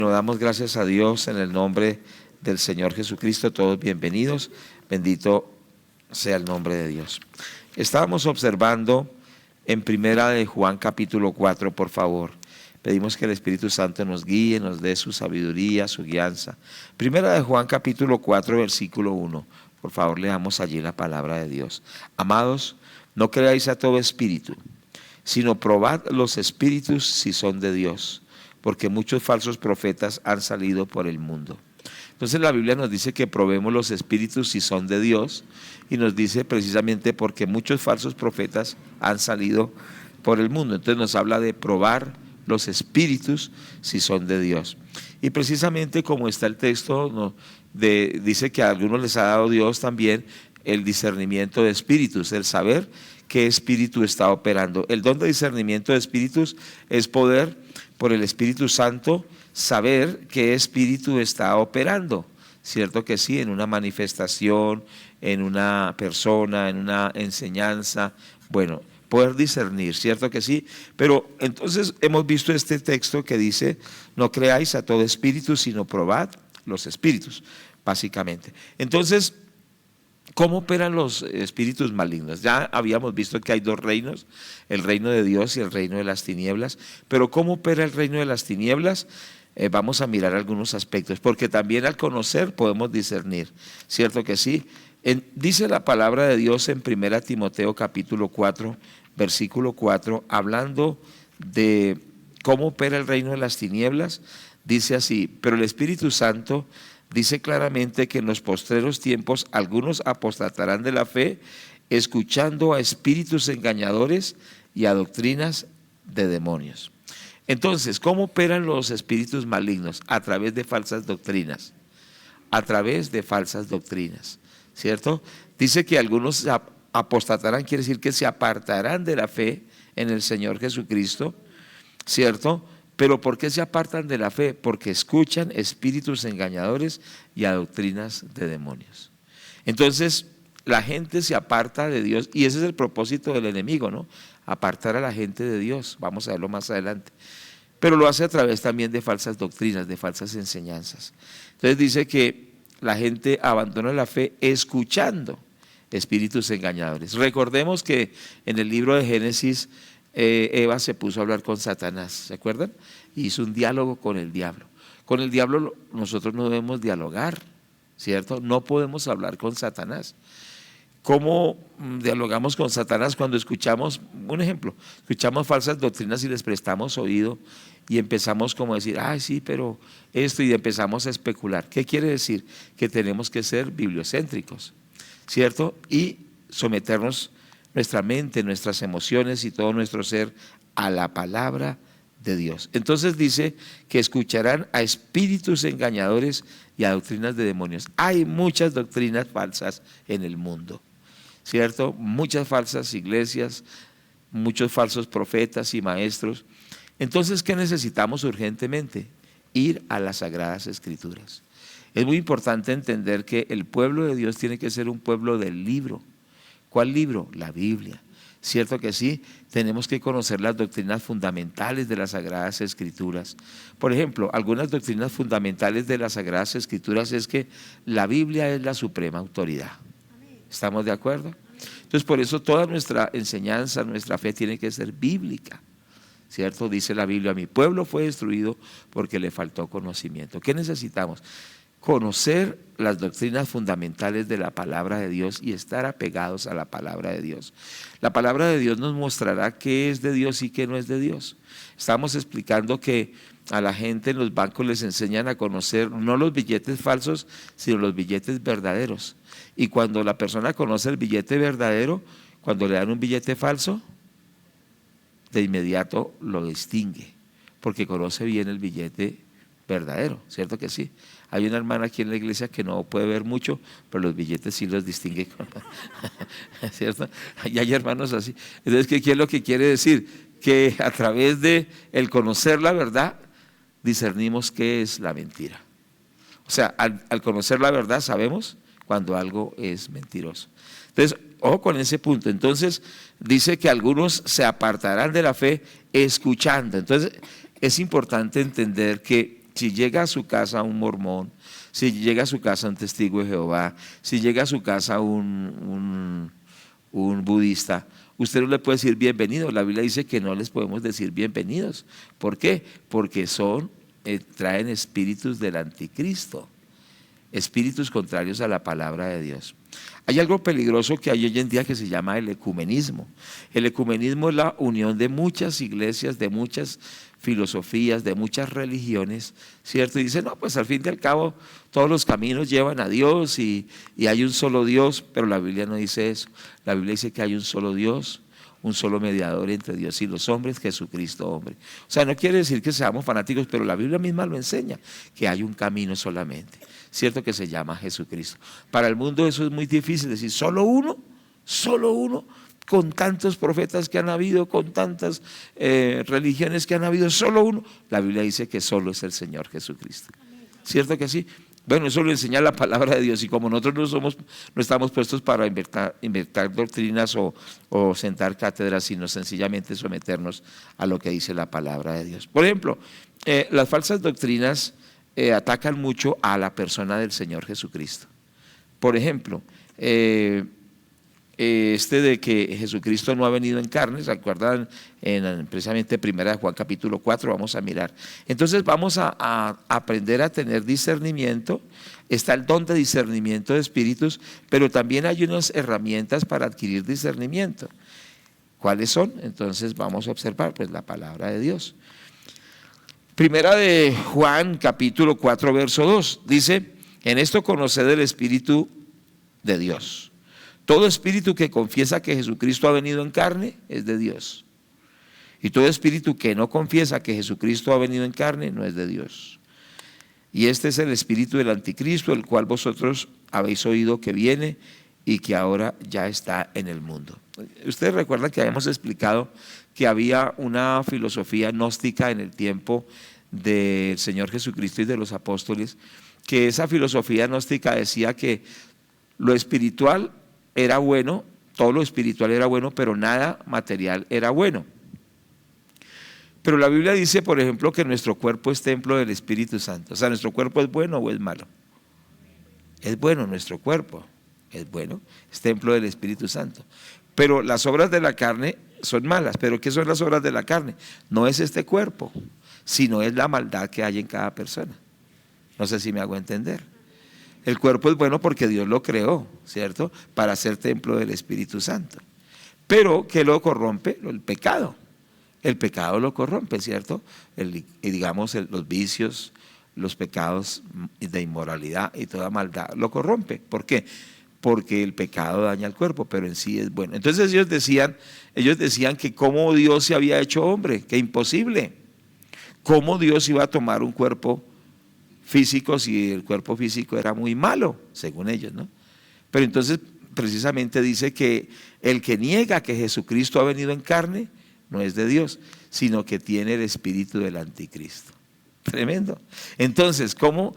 Nos damos gracias a Dios en el nombre del Señor Jesucristo. Todos bienvenidos. Bendito sea el nombre de Dios. Estábamos observando en Primera de Juan capítulo 4, por favor. Pedimos que el Espíritu Santo nos guíe, nos dé su sabiduría, su guianza. Primera de Juan capítulo 4, versículo 1. Por favor, leamos allí la palabra de Dios. Amados, no creáis a todo espíritu, sino probad los espíritus si son de Dios, porque muchos falsos profetas han salido por el mundo. Entonces la Biblia nos dice que probemos los espíritus si son de Dios, y nos dice precisamente porque muchos falsos profetas han salido por el mundo. Entonces nos habla de probar los espíritus si son de Dios. Y precisamente como está el texto, dice que a algunos les ha dado Dios también el discernimiento de espíritus, el saber qué espíritu está operando. El don de discernimiento de espíritus es poder, por el Espíritu Santo, saber qué espíritu está operando. Cierto que sí, en una manifestación, en una persona, en una enseñanza, bueno, poder discernir, cierto que sí. Pero entonces hemos visto este texto que dice, no creáis a todo espíritu, sino probad los espíritus, básicamente. Entonces, ¿cómo operan los espíritus malignos? Ya habíamos visto que hay dos reinos, el reino de Dios y el reino de las tinieblas, pero ¿cómo opera el reino de las tinieblas? Vamos a mirar algunos aspectos, porque también al conocer podemos discernir, ¿cierto que sí? Dice la palabra de Dios en 1 Timoteo capítulo 4, versículo 4, hablando de cómo opera el reino de las tinieblas, dice así, pero el Espíritu Santo dice claramente que en los postreros tiempos algunos apostatarán de la fe, escuchando a espíritus engañadores y a doctrinas de demonios. Entonces, ¿cómo operan los espíritus malignos? A través de falsas doctrinas, a través de falsas doctrinas, ¿cierto? Dice que algunos apostatarán, quiere decir que se apartarán de la fe en el Señor Jesucristo, ¿cierto? Pero ¿por qué se apartan de la fe? Porque escuchan espíritus engañadores y a doctrinas de demonios. Entonces, la gente se aparta de Dios y ese es el propósito del enemigo, ¿no? Apartar a la gente de Dios, vamos a verlo más adelante. Pero lo hace a través también de falsas doctrinas, de falsas enseñanzas. Entonces dice que la gente abandona la fe escuchando espíritus engañadores. Recordemos que en el libro de Génesis, Eva se puso a hablar con Satanás, ¿se acuerdan? Hizo un diálogo con el diablo. Con el diablo nosotros no debemos dialogar, ¿cierto? No podemos hablar con Satanás. ¿Cómo dialogamos con Satanás? Cuando escuchamos, un ejemplo, escuchamos falsas doctrinas y les prestamos oído y empezamos como a decir, ay sí, pero esto, y empezamos a especular. ¿Qué quiere decir? Que tenemos que ser bibliocéntricos, ¿cierto? Y someternos nuestra mente, nuestras emociones y todo nuestro ser a la palabra de Dios. Entonces dice que escucharán a espíritus engañadores y a doctrinas de demonios. Hay muchas doctrinas falsas en el mundo, ¿cierto? Muchas falsas iglesias, muchos falsos profetas y maestros. Entonces, ¿qué necesitamos urgentemente? Ir a las Sagradas Escrituras. Es muy importante entender que el pueblo de Dios tiene que ser un pueblo del libro. ¿Cuál libro? La Biblia. ¿Cierto que sí? Tenemos que conocer las doctrinas fundamentales de las Sagradas Escrituras. Por ejemplo, algunas doctrinas fundamentales de las Sagradas Escrituras es que la Biblia es la suprema autoridad. ¿Estamos de acuerdo? Entonces, por eso toda nuestra enseñanza, nuestra fe tiene que ser bíblica. ¿Cierto? Dice la Biblia, mi pueblo fue destruido porque le faltó conocimiento. ¿Qué necesitamos? Conocer las doctrinas fundamentales de la palabra de Dios y estar apegados a la palabra de Dios. La palabra de Dios nos mostrará qué es de Dios y qué no es de Dios. Estamos explicando que a la gente en los bancos les enseñan a conocer no los billetes falsos, sino los billetes verdaderos. Y cuando la persona conoce el billete verdadero, cuando le dan un billete falso, de inmediato lo distingue, porque conoce bien el billete verdadero, ¿cierto que sí? Hay una hermana aquí en la iglesia que no puede ver mucho, pero los billetes sí los distingue, ¿cierto? Y hay hermanos así. Entonces, ¿qué es lo que quiere decir? Que a través de el conocer la verdad, discernimos qué es la mentira. O sea, al conocer la verdad sabemos cuando algo es mentiroso. Entonces, ojo con ese punto. Entonces, dice que algunos se apartarán de la fe escuchando. Entonces, es importante entender que si llega a su casa un mormón, si llega a su casa un testigo de Jehová, si llega a su casa un budista, usted no le puede decir bienvenido. La Biblia dice que no les podemos decir bienvenidos. ¿Por qué? Porque traen espíritus del anticristo, espíritus contrarios a la palabra de Dios. Hay algo peligroso que hay hoy en día que se llama el ecumenismo. El ecumenismo es la unión de muchas iglesias, de muchas filosofías, de muchas religiones, ¿cierto? Y dice, no, pues al fin y al cabo todos los caminos llevan a Dios y hay un solo Dios, pero la Biblia no dice eso. La Biblia dice que hay un solo Dios, un solo mediador entre Dios y los hombres, Jesucristo hombre. O sea, no quiere decir que seamos fanáticos, pero la Biblia misma lo enseña, que hay un camino solamente, ¿cierto? Que se llama Jesucristo. Para el mundo eso es muy difícil, decir, solo uno, con tantos profetas que han habido, con tantas religiones que han habido, solo uno. La Biblia dice que solo es el Señor Jesucristo. ¿Cierto que sí? Bueno, eso lo enseña la palabra de Dios, y como nosotros no estamos puestos para inventar doctrinas o sentar cátedras, sino sencillamente someternos a lo que dice la palabra de Dios. Por ejemplo, las falsas doctrinas atacan mucho a la persona del Señor Jesucristo. Por ejemplo, de que Jesucristo no ha venido en carne, ¿se acuerdan? Precisamente primera de Juan capítulo 4, vamos a mirar. Entonces vamos a aprender a tener discernimiento. Está el don de discernimiento de espíritus, pero también hay unas herramientas para adquirir discernimiento. ¿Cuáles son? Entonces vamos a observar pues la palabra de Dios. Primera de Juan capítulo 4 verso 2 dice, en esto conoced el Espíritu de Dios. Todo espíritu que confiesa que Jesucristo ha venido en carne es de Dios. Y todo espíritu que no confiesa que Jesucristo ha venido en carne no es de Dios. Y este es el espíritu del anticristo, el cual vosotros habéis oído que viene y que ahora ya está en el mundo. Ustedes recuerdan que habíamos explicado que había una filosofía gnóstica en el tiempo del Señor Jesucristo y de los apóstoles, que esa filosofía gnóstica decía que lo espiritual era bueno, todo lo espiritual era bueno, pero nada material era bueno. Pero la Biblia dice, por ejemplo, que nuestro cuerpo es templo del Espíritu Santo. O sea, ¿nuestro cuerpo es bueno o es malo? Es bueno, nuestro cuerpo es bueno, es templo del Espíritu Santo. Pero las obras de la carne son malas. ¿Pero qué son las obras de la carne? No es este cuerpo, sino es la maldad que hay en cada persona. No sé si me hago entender. El cuerpo es bueno porque Dios lo creó, ¿cierto? Para ser templo del Espíritu Santo. Pero, ¿qué lo corrompe? El pecado. El pecado lo corrompe, ¿cierto? Los vicios, los pecados de inmoralidad y toda maldad lo corrompe. ¿Por qué? Porque el pecado daña al cuerpo, pero en sí es bueno. Entonces ellos decían que cómo Dios se había hecho hombre, que imposible. ¿Cómo Dios iba a tomar un cuerpo físico si el cuerpo físico era muy malo, según ellos, ¿no? Pero entonces precisamente dice que el que niega que Jesucristo ha venido en carne no es de Dios, sino que tiene el espíritu del anticristo. Tremendo. Entonces, ¿cómo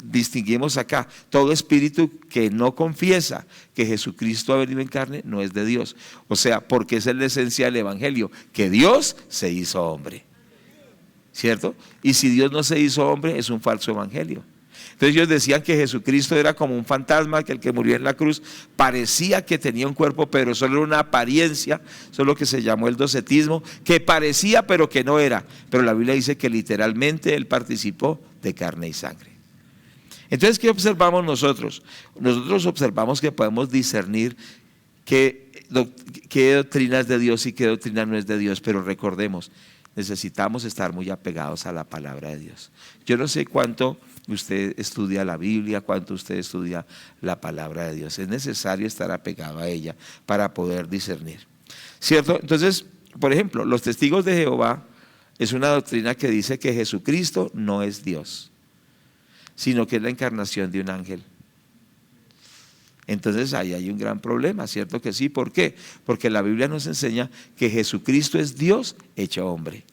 distinguimos acá? Todo espíritu que no confiesa que Jesucristo ha venido en carne no es de Dios. O sea, porque esa es la esencia del evangelio, que Dios se hizo hombre. ¿Cierto? Y si Dios no se hizo hombre, es un falso evangelio. Entonces ellos decían que Jesucristo era como un fantasma, que el que murió en la cruz parecía que tenía un cuerpo, pero solo era una apariencia. Eso es lo que se llamó el docetismo, que parecía pero que no era. Pero la Biblia dice que literalmente él participó de carne y sangre. Entonces, ¿qué observamos nosotros? Nosotros observamos que podemos discernir qué doctrina es de Dios y qué doctrina no es de Dios, pero recordemos, necesitamos estar muy apegados a la palabra de Dios. Yo no sé cuánto usted estudia la Biblia, cuánto usted estudia la palabra de Dios. Es necesario estar apegado a ella para poder discernir, ¿cierto? Entonces, por ejemplo, los testigos de Jehová es una doctrina que dice que Jesucristo no es Dios, sino que es la encarnación de un ángel. Entonces ahí hay un gran problema, ¿cierto que sí? ¿Por qué? Porque la Biblia nos enseña que Jesucristo es Dios hecho hombre,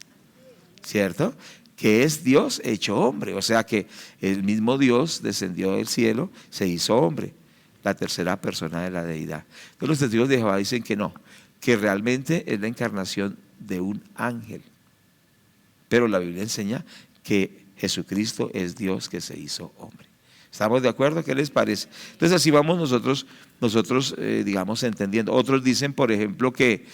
¿cierto? Que es Dios hecho hombre, o sea que el mismo Dios descendió del cielo, se hizo hombre, la tercera persona de la deidad. Entonces los testigos de Jehová dicen que no, que realmente es la encarnación de un ángel, pero la Biblia enseña que Jesucristo es Dios que se hizo hombre. ¿Estamos de acuerdo? ¿Qué les parece? Entonces así vamos nosotros digamos, entendiendo. Otros dicen, por ejemplo, que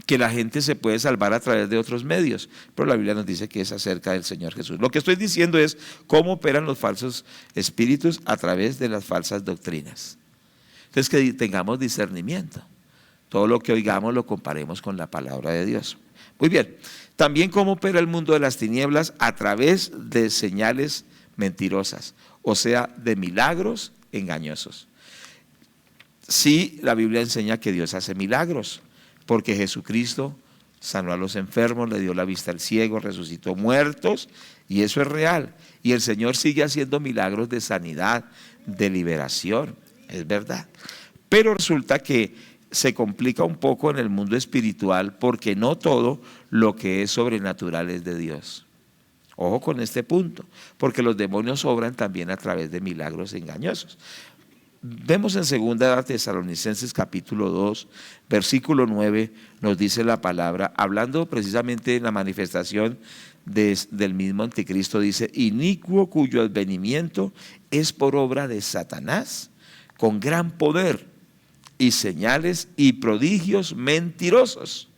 la gente se puede salvar a través de otros medios, pero la Biblia nos dice que es acerca del Señor Jesús. Lo que estoy diciendo es cómo operan los falsos espíritus a través de las falsas doctrinas. Entonces que tengamos discernimiento. Todo lo que oigamos lo comparemos con la palabra de Dios. Muy bien. También cómo opera el mundo de las tinieblas a través de señales mentirosas, o sea, de milagros engañosos. Sí, la Biblia enseña que Dios hace milagros, porque Jesucristo sanó a los enfermos, le dio la vista al ciego, resucitó muertos, y eso es real. Y el Señor sigue haciendo milagros de sanidad, de liberación, es verdad. Pero resulta que se complica un poco en el mundo espiritual porque no todo lo que es sobrenatural es de Dios. Ojo con este punto, porque los demonios obran también a través de milagros engañosos. Vemos en 2 Tesalonicenses capítulo 2, versículo 9, nos dice la palabra, hablando precisamente de la manifestación del mismo anticristo, dice: inicuo cuyo advenimiento es por obra de Satanás, con gran poder y señales y prodigios mentirosos,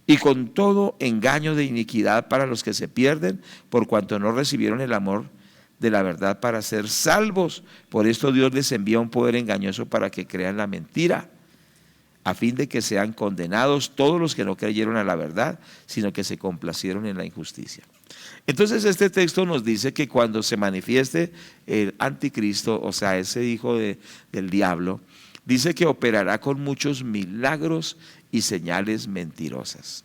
y con todo engaño de iniquidad para los que se pierden, por cuanto no recibieron el amor de la verdad para ser salvos. Por esto Dios les envía un poder engañoso para que crean la mentira, a fin de que sean condenados todos los que no creyeron a la verdad, sino que se complacieron en la injusticia. Entonces este texto nos dice que cuando se manifieste el anticristo, o sea, ese hijo del diablo, dice que operará con muchos milagros y señales mentirosas,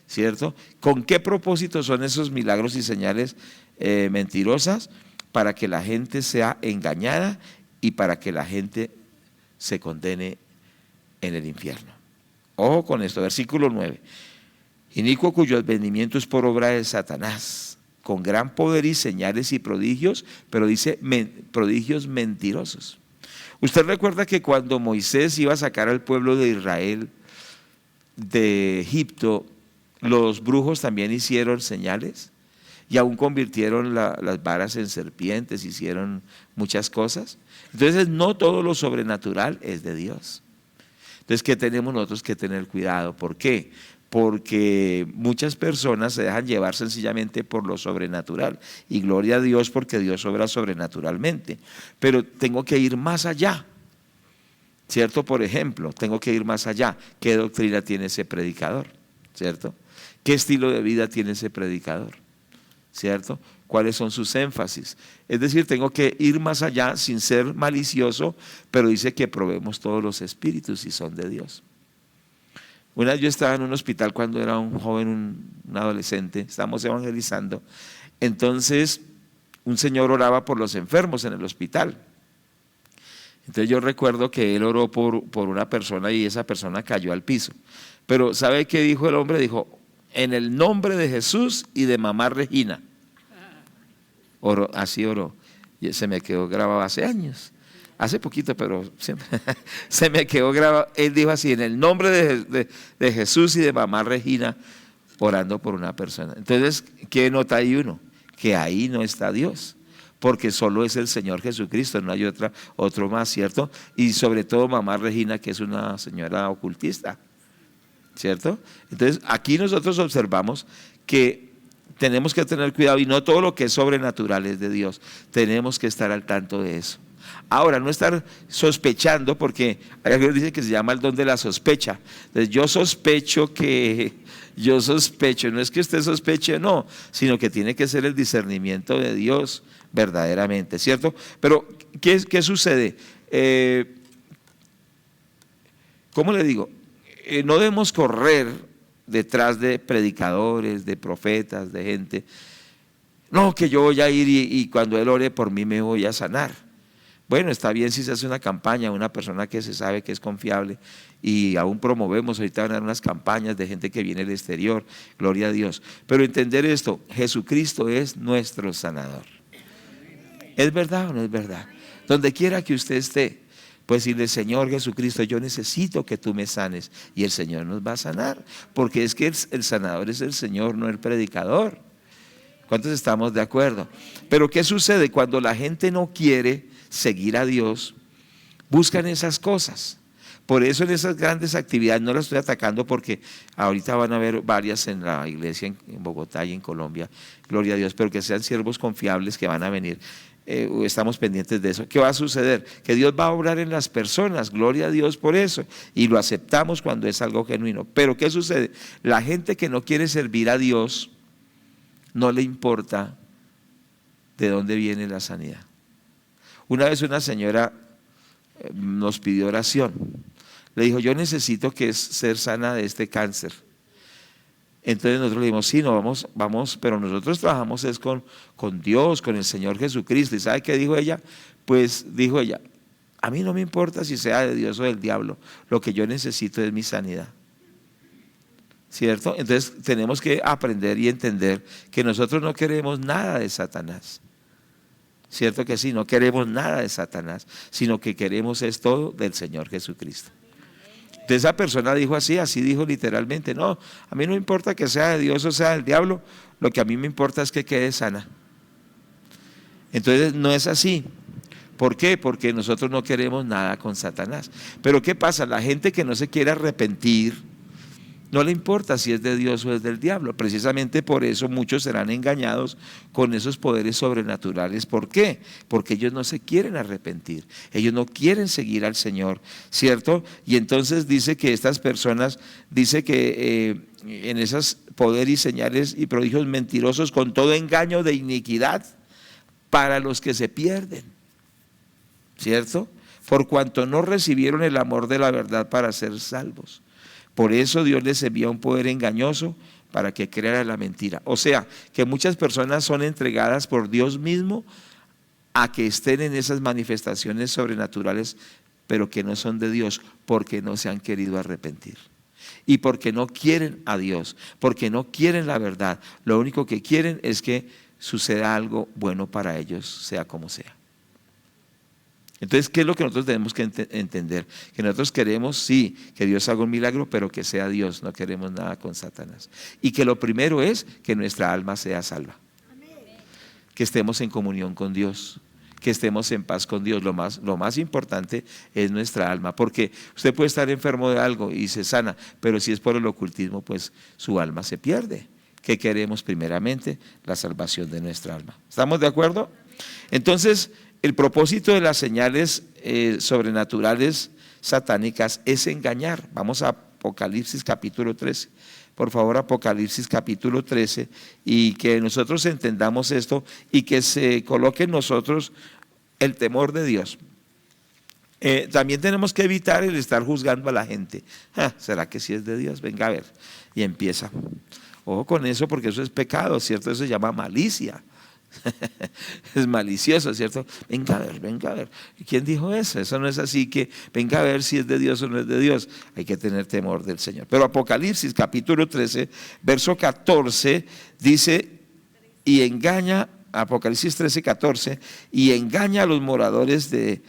¿cierto? ¿Con qué propósito son esos milagros y señales mentirosas? Para que la gente sea engañada y para que la gente se condene en el infierno. Ojo con esto, versículo 9. Inicuo cuyo advenimiento es por obra de Satanás, con gran poder y señales y prodigios, pero dice prodigios mentirosos. Usted recuerda que cuando Moisés iba a sacar al pueblo de Israel de Egipto, los brujos también hicieron señales y aún convirtieron las varas en serpientes, hicieron muchas cosas. Entonces no todo lo sobrenatural es de Dios. Entonces, ¿qué tenemos nosotros que tener cuidado? ¿Por qué? Porque muchas personas se dejan llevar sencillamente por lo sobrenatural, y gloria a Dios porque Dios obra sobrenaturalmente, pero tengo que ir más allá, ¿cierto? Por ejemplo, tengo que ir más allá. ¿Qué doctrina tiene ese predicador? ¿Cierto? ¿Qué estilo de vida tiene ese predicador? ¿Cierto? ¿Cuáles son sus énfasis? Es decir, tengo que ir más allá sin ser malicioso, pero dice que probemos todos los espíritus y son de Dios. Una vez yo estaba en un hospital cuando era un joven, un adolescente, estábamos evangelizando. Entonces un señor oraba por los enfermos en el hospital. Entonces yo recuerdo que él oró por una persona y esa persona cayó al piso. Pero ¿sabe qué dijo el hombre? Dijo: en el nombre de Jesús y de mamá Regina. Oró, así oró. Y se me quedó grabado hace años. Hace poquito, pero siempre se me quedó grabado. Él dijo así: en el nombre de Jesús y de mamá Regina, orando por una persona. Entonces, ¿qué nota ahí uno? Que ahí no está Dios, porque solo es el Señor Jesucristo, no hay otro más, ¿cierto? Y sobre todo mamá Regina, que es una señora ocultista, ¿cierto? Entonces, aquí nosotros observamos que tenemos que tener cuidado, y no todo lo que es sobrenatural es de Dios. Tenemos que estar al tanto de eso. Ahora, no estar sospechando, porque hay alguien que dice que se llama el don de la sospecha. Entonces, yo sospecho, no es que usted sospeche, no, sino que tiene que ser el discernimiento de Dios verdaderamente, ¿cierto? Pero, ¿qué sucede? ¿Cómo le digo? No debemos correr detrás de predicadores, de profetas, de gente. No, que yo voy a ir y cuando él ore por mí me voy a sanar. Bueno, está bien si se hace una campaña, una persona que se sabe que es confiable, y aún promovemos, ahorita van a dar unas campañas de gente que viene del exterior, gloria a Dios. Pero entender esto: Jesucristo es nuestro sanador. ¿Es verdad o no es verdad? Donde quiera que usted esté, Pues decirle: Señor Jesucristo, yo necesito que tú me sanes. Y el Señor nos va a sanar, porque es que el sanador es el Señor, no el predicador. ¿Cuántos estamos de acuerdo? Pero ¿qué sucede? Cuando la gente no quiere seguir a Dios, buscan esas cosas. Por eso en esas grandes actividades, no las estoy atacando porque ahorita van a haber varias en la iglesia en Bogotá y en Colombia, gloria a Dios, pero que sean siervos confiables que van a venir. Estamos pendientes de eso. ¿Qué va a suceder? Que Dios va a obrar en las personas, gloria a Dios por eso, y lo aceptamos cuando es algo genuino. Pero ¿qué sucede? La gente que no quiere servir a Dios, no le importa de dónde viene la sanidad. Una vez una señora nos pidió oración. Le dijo: yo necesito ser sana de este cáncer. Entonces nosotros le dijimos: sí, no, vamos, pero nosotros trabajamos es con Dios, con el Señor Jesucristo. ¿Y sabe qué dijo ella? Pues dijo ella: a mí no me importa si sea de Dios o del diablo, lo que yo necesito es mi sanidad. ¿Cierto? Entonces tenemos que aprender y entender que nosotros no queremos nada de Satanás. ¿Cierto que sí? No queremos nada de Satanás, sino que queremos es todo del Señor Jesucristo. Entonces esa persona dijo así dijo literalmente: no, a mí no me importa que sea de Dios o sea del diablo, lo que a mí me importa es que quede sana. Entonces no es así. ¿Por qué? Porque nosotros no queremos nada con Satanás. Pero ¿qué pasa? La gente que no se quiere arrepentir, no le importa si es de Dios o es del diablo. Precisamente por eso muchos serán engañados con esos poderes sobrenaturales. ¿Por qué? Porque ellos no se quieren arrepentir. Ellos no quieren seguir al Señor, ¿cierto? Y entonces dice que estas personas, dice que en esos poderes y señales y prodigios mentirosos, con todo engaño de iniquidad para los que se pierden, ¿cierto? Por cuanto no recibieron el amor de la verdad para ser salvos. Por eso Dios les envía un poder engañoso para que crean la mentira. O sea, que muchas personas son entregadas por Dios mismo a que estén en esas manifestaciones sobrenaturales, pero que no son de Dios, porque no se han querido arrepentir. Y porque no quieren a Dios, porque no quieren la verdad. Lo único que quieren es que suceda algo bueno para ellos, sea como sea. Entonces, ¿qué es lo que nosotros tenemos que entender? Que nosotros queremos, sí, que Dios haga un milagro, pero que sea Dios, no queremos nada con Satanás. Y que lo primero es que nuestra alma sea salva. Que estemos en comunión con Dios, que estemos en paz con Dios. Lo más importante es nuestra alma, porque usted puede estar enfermo de algo y se sana, pero si es por el ocultismo, pues su alma se pierde. ¿Qué queremos primeramente? La salvación de nuestra alma. ¿Estamos de acuerdo? Entonces, el propósito de las señales sobrenaturales satánicas es engañar. Vamos a Apocalipsis capítulo 13. Por favor, Apocalipsis capítulo 13, y que nosotros entendamos esto y que se coloque en nosotros el temor de Dios. También tenemos que evitar el estar juzgando a la gente. ¿Será que sí es de Dios? Venga a ver. Y empieza. Ojo con eso, porque eso es pecado, ¿cierto? Eso se llama malicia. Es malicioso, ¿cierto? Venga a ver, venga a ver. ¿Quién dijo eso? Eso no es así, que venga a ver si es de Dios o no es de Dios. Hay que tener temor del Señor. Pero Apocalipsis capítulo 13, verso 14 dice: y engaña, Apocalipsis 13, 14, y engaña a los moradores de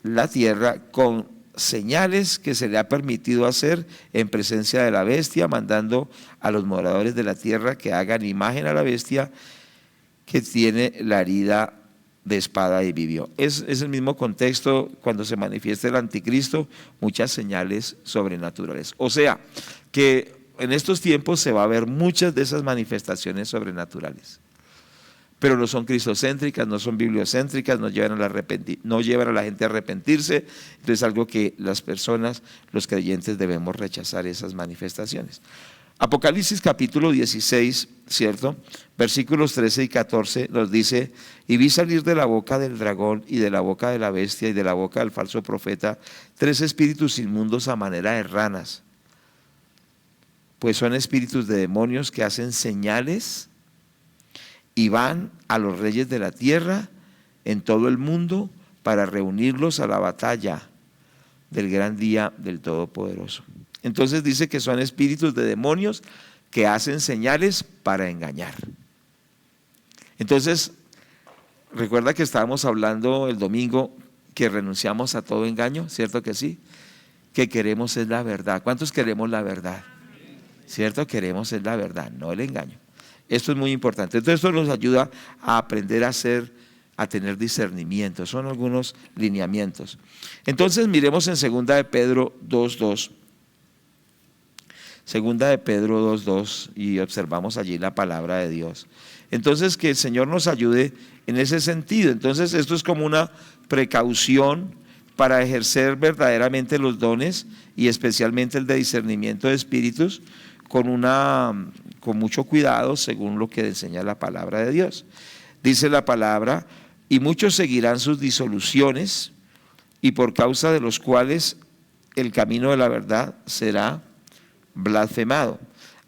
la tierra con señales que se le ha permitido hacer en presencia de la bestia, mandando a los moradores de la tierra que hagan imagen a la bestia que tiene la herida de espada y vivió. Es el mismo contexto cuando se manifiesta el anticristo, muchas señales sobrenaturales. O sea, que en estos tiempos se va a ver muchas de esas manifestaciones sobrenaturales, pero no son cristocéntricas, no son bibliocéntricas, no llevan a la gente a arrepentirse. Entonces es algo que las personas, los creyentes, debemos rechazar esas manifestaciones. Apocalipsis capítulo 16, ¿cierto? Versículos 13 y 14 nos dice: y vi salir de la boca del dragón y de la boca de la bestia y de la boca del falso profeta 3 espíritus inmundos a manera de ranas, pues son espíritus de demonios que hacen señales y van a los reyes de la tierra en todo el mundo para reunirlos a la batalla del gran día del Todopoderoso. Entonces dice que son espíritus de demonios que hacen señales para engañar. Entonces, recuerda que estábamos hablando el domingo que renunciamos a todo engaño, ¿cierto que sí? Que queremos es la verdad. ¿Cuántos queremos la verdad? ¿Cierto? Queremos es la verdad, no el engaño. Esto es muy importante. Entonces esto nos ayuda a aprender a tener discernimiento. Son algunos lineamientos. Entonces miremos en 2 de Pedro 2:2. 2 de Pedro 2:2 y observamos allí la palabra de Dios. Entonces que el Señor nos ayude en ese sentido. Entonces esto es como una precaución para ejercer verdaderamente los dones y especialmente el de discernimiento de espíritus con mucho cuidado según lo que enseña la palabra de Dios. Dice la palabra: y muchos seguirán sus disoluciones, y por causa de los cuales el camino de la verdad será blasfemado.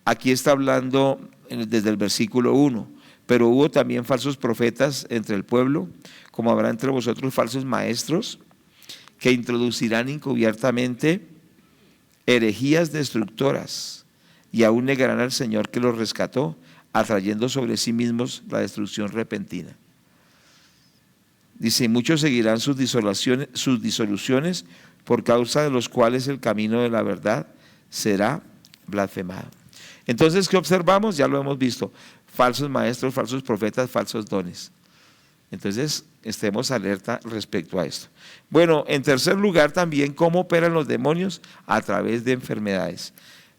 Aquí está hablando desde el versículo 1. Pero hubo también falsos profetas entre el pueblo, como habrá entre vosotros falsos maestros, que introducirán encubiertamente herejías destructoras, y aún negarán al Señor que los rescató, atrayendo sobre sí mismos la destrucción repentina. Dice: muchos seguirán sus disoluciones, por causa de los cuales el camino de la verdad será blasfemado. Entonces, ¿qué observamos? Ya lo hemos visto: falsos maestros, falsos profetas, falsos dones. Entonces, estemos alerta respecto a esto. Bueno, en tercer lugar también, ¿cómo operan los demonios? A través de enfermedades.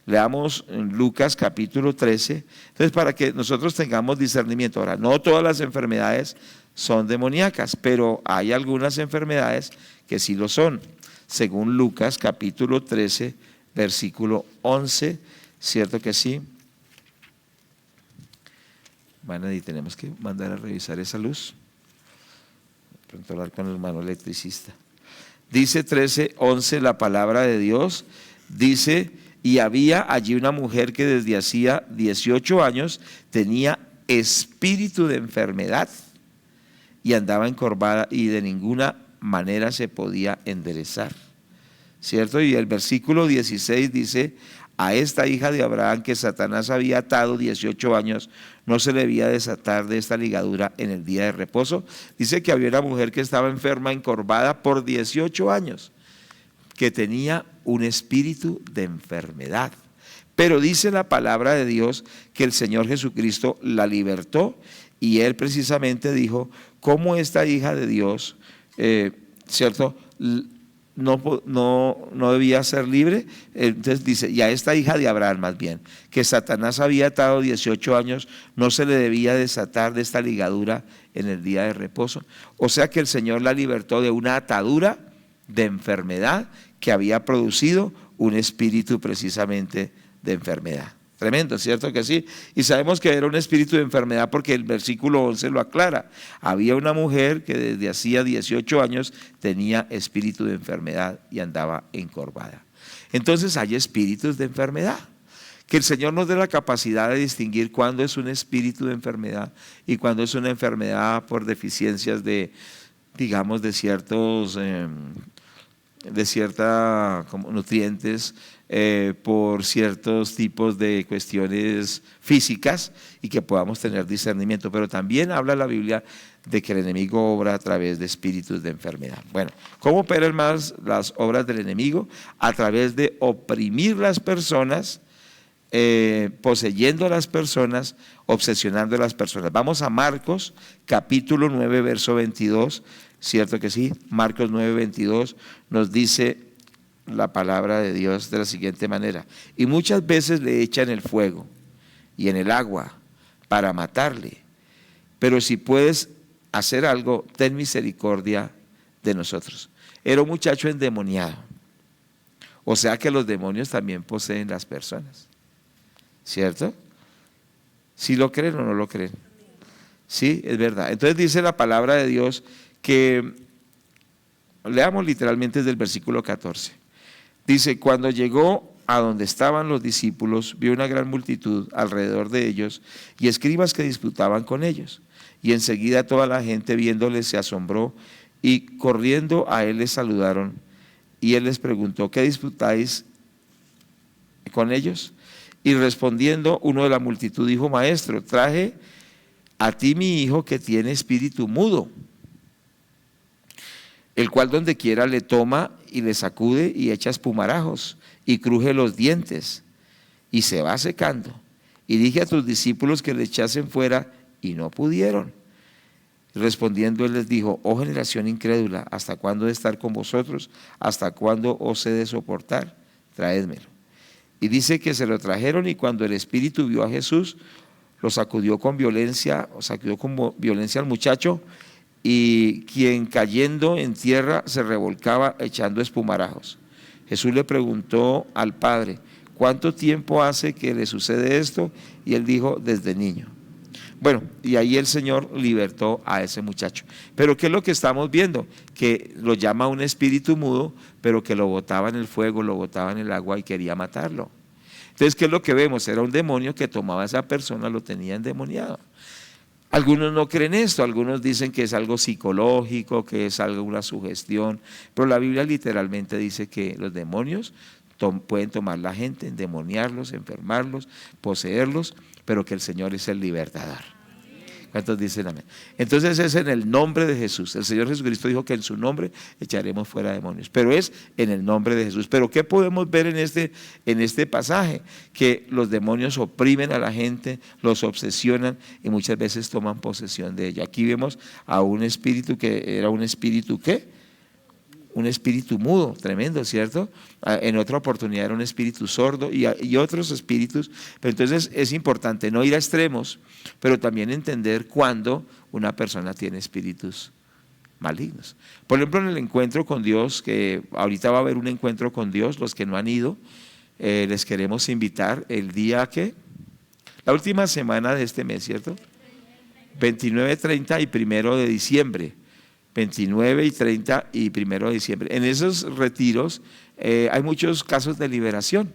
Leamos en Lucas capítulo 13, entonces para que nosotros tengamos discernimiento. Ahora, no todas las enfermedades son demoníacas, pero hay algunas enfermedades que sí lo son. Según Lucas capítulo 13, versículo 11, ¿cierto que sí? Bueno, y tenemos que mandar a revisar esa luz. Pronto hablar con el hermano electricista. Dice 13:11 la palabra de Dios. Dice: y había allí una mujer que desde hacía 18 años tenía espíritu de enfermedad y andaba encorvada y de ninguna manera se podía enderezar. ¿Cierto? Y el versículo 16 dice: a esta hija de Abraham que Satanás había atado 18 años, no se le debía desatar de esta ligadura en el día de reposo. Dice que había una mujer que estaba enferma, encorvada por 18 años, que tenía un espíritu de enfermedad. Pero dice la palabra de Dios que el Señor Jesucristo la libertó, y Él precisamente dijo: ¿cómo esta hija de Dios, cierto, no debía ser libre? Entonces dice: y a esta hija de Abraham, más bien, que Satanás había atado 18 años, no se le debía desatar de esta ligadura en el día de reposo. O sea que el Señor la libertó de una atadura de enfermedad que había producido un espíritu precisamente de enfermedad. Tremendo, ¿cierto que sí? Y sabemos que era un espíritu de enfermedad porque el versículo 11 lo aclara. Había una mujer que desde hacía 18 años tenía espíritu de enfermedad y andaba encorvada. Entonces hay espíritus de enfermedad. Que el Señor nos dé la capacidad de distinguir cuándo es un espíritu de enfermedad y cuándo es una enfermedad por deficiencias de, digamos, de ciertos como nutrientes, por ciertos tipos de cuestiones físicas, y que podamos tener discernimiento. Pero también habla la Biblia de que el enemigo obra a través de espíritus de enfermedad. Bueno, ¿cómo operan más las obras del enemigo? A través de oprimir las personas, poseyendo a las personas, obsesionando a las personas. Vamos a Marcos capítulo 9, verso 22. ¿Cierto que sí? Marcos 9:22 nos dice la palabra de Dios de la siguiente manera: y muchas veces le echan el fuego y en el agua para matarle, pero si puedes hacer algo, ten misericordia de nosotros. Era un muchacho endemoniado, o sea que los demonios también poseen las personas, ¿cierto? ¿Sí lo creen o no lo creen? Sí, es verdad. Entonces dice la palabra de Dios que, leamos literalmente desde el versículo 14, dice: cuando llegó a donde estaban los discípulos, vio una gran multitud alrededor de ellos y escribas que disputaban con ellos, y enseguida toda la gente viéndole se asombró, y corriendo a él les saludaron, y él les preguntó: ¿qué disputáis con ellos? Y respondiendo uno de la multitud dijo: maestro, traje a ti mi hijo que tiene espíritu mudo. el cual donde quiera le toma y le sacude y echa espumarajos y cruje los dientes y se va secando. Y dije a tus discípulos que le echasen fuera y no pudieron. Respondiendo él les dijo: oh generación incrédula, ¿hasta cuándo he de estar con vosotros? ¿Hasta cuándo os he de soportar? Traédmelo. Y dice que se lo trajeron, y cuando el espíritu vio a Jesús, lo sacudió con violencia al muchacho, y quien cayendo en tierra se revolcaba echando espumarajos. Jesús le preguntó al padre: ¿cuánto tiempo hace que le sucede esto? Y él dijo: desde niño. Bueno, y ahí el Señor libertó a ese muchacho. Pero ¿qué es lo que estamos viendo? Que lo llama un espíritu mudo, pero que lo botaba en el fuego, lo botaba en el agua y quería matarlo. Entonces, ¿qué es lo que vemos? Era un demonio que tomaba a esa persona, lo tenía endemoniado. Algunos no creen esto, algunos dicen que es algo psicológico, que es algo, una sugestión, pero la Biblia literalmente dice que los demonios pueden tomar la gente, endemoniarlos, enfermarlos, poseerlos, pero que el Señor es el libertador. ¿Cuántos dicen amén? Entonces es en el nombre de Jesús. El Señor Jesucristo dijo que en su nombre echaremos fuera demonios, pero es en el nombre de Jesús. Pero ¿qué podemos ver en este pasaje? Que los demonios oprimen a la gente, los obsesionan y muchas veces toman posesión de ella. Aquí vemos a un espíritu que era un espíritu ¿qué? Un espíritu mudo, tremendo, ¿cierto? En otra oportunidad era un espíritu sordo y otros espíritus. Pero entonces es importante no ir a extremos, pero también entender cuándo una persona tiene espíritus malignos. Por ejemplo, en el encuentro con Dios, que ahorita va a haber un encuentro con Dios, los que no han ido, les queremos invitar el día que, la última semana de este mes, ¿cierto? 29, 30 y 1 de diciembre. 29 y 30 y 1 de diciembre. En esos retiros hay muchos casos de liberación,